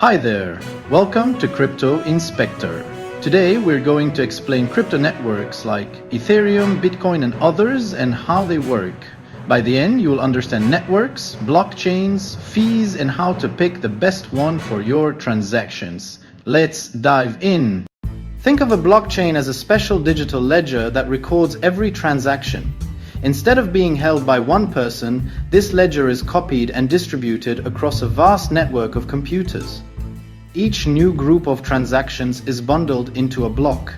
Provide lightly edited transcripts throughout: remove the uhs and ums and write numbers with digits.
Hi there, welcome to Crypto Inspector. Today we're going to explain crypto networks like Ethereum, Bitcoin and others and how they work. By the end you'll understand networks, blockchains, fees and how to pick the best one for your transactions. Let's dive in. Think of a blockchain as a special digital ledger that records every transaction. Instead of being held by one person, this ledger is copied and distributed across a vast network of computers. Each new group of transactions is bundled into a block.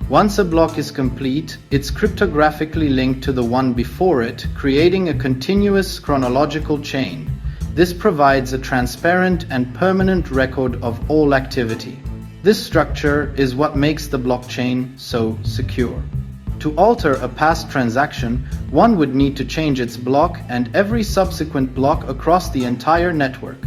Once a block is complete, it's cryptographically linked to the one before it, creating a continuous chronological chain. This provides a transparent and permanent record of all activity. This structure is what makes the blockchain so secure. To alter a past transaction, one would need to change its block and every subsequent block across the entire network.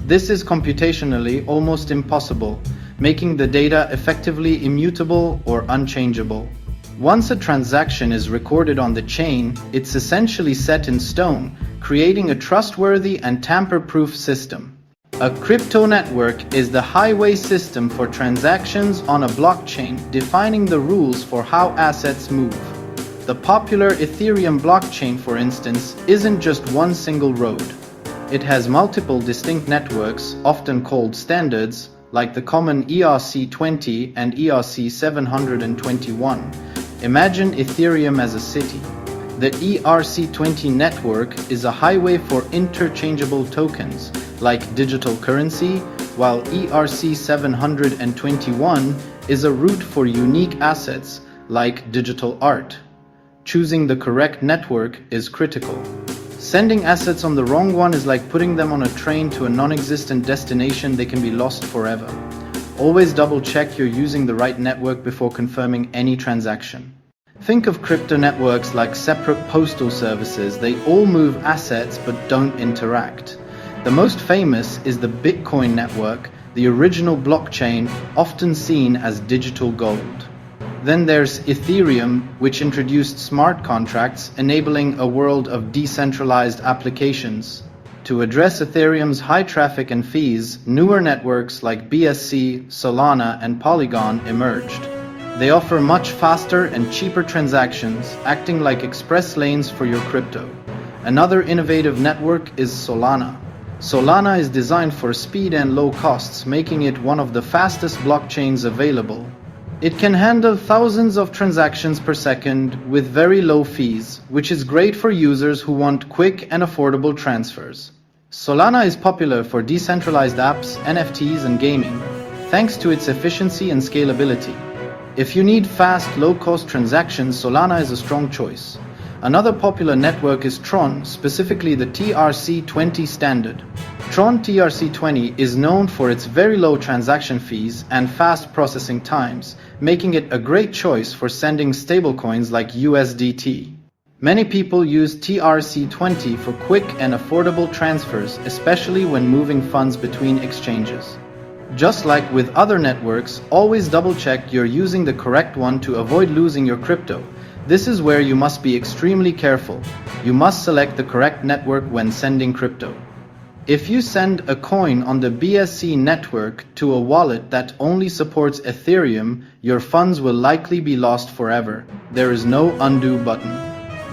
This is computationally almost impossible, making the data effectively immutable or unchangeable. Once a transaction is recorded on the chain, it's essentially set in stone, creating a trustworthy and tamper-proof system. A crypto network is the highway system for transactions on a blockchain, defining the rules for how assets move. The popular Ethereum blockchain, for instance, isn't just one single road. It has multiple distinct networks, often called standards, like the common ERC-20 and ERC-721. Imagine Ethereum as a city. The ERC-20 network is a highway for interchangeable tokens, like digital currency, while ERC-721 is a route for unique assets, like digital art. Choosing the correct network is critical. Sending assets on the wrong one is like putting them on a train to a non-existent destination. They can be lost forever. Always double-check you're using the right network before confirming any transaction. Think of crypto networks like separate postal services. They all move assets but don't interact. The most famous is the Bitcoin network, the original blockchain, often seen as digital gold. Then there's Ethereum, which introduced smart contracts, enabling a world of decentralized applications. To address Ethereum's high traffic and fees, newer networks like BSC, Solana, and Polygon emerged. They offer much faster and cheaper transactions, acting like express lanes for your crypto. Another innovative network is Solana. Solana is designed for speed and low costs, making it one of the fastest blockchains available. It can handle thousands of transactions per second with very low fees, which is great for users who want quick and affordable transfers. Solana is popular for decentralized apps, NFTs, and gaming, thanks to its efficiency and scalability. If you need fast, low-cost transactions, Solana is a strong choice. Another popular network is Tron, specifically the ERC-20 standard. Tron ERC-20 is known for its very low transaction fees and fast processing times, making it a great choice for sending stablecoins like USDT. Many people use ERC-20 for quick and affordable transfers, especially when moving funds between exchanges. Just like with other networks, always double-check you're using the correct one to avoid losing your crypto. This is where you must be extremely careful. You must select the correct network when sending crypto. If you send a coin on the BSC network to a wallet that only supports Ethereum, your funds will likely be lost forever. There is no undo button.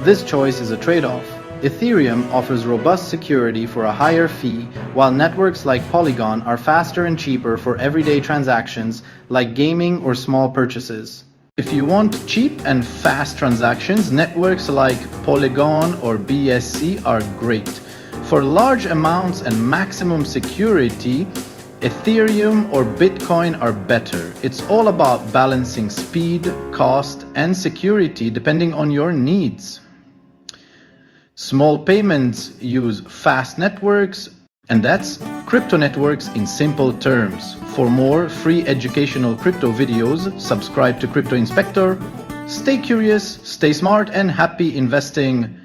This choice is a trade-off. Ethereum offers robust security for a higher fee, while networks like Polygon are faster and cheaper for everyday transactions like gaming or small purchases. If you want cheap and fast transactions, networks like Polygon or BSC are great. For large amounts and maximum security, Ethereum or Bitcoin are better. It's all about balancing speed, cost, and security depending on your needs. Small payments use fast networks, and that's crypto networks in simple terms. For more free educational crypto videos, subscribe to Crypto Inspector. Stay curious, stay smart, and happy investing.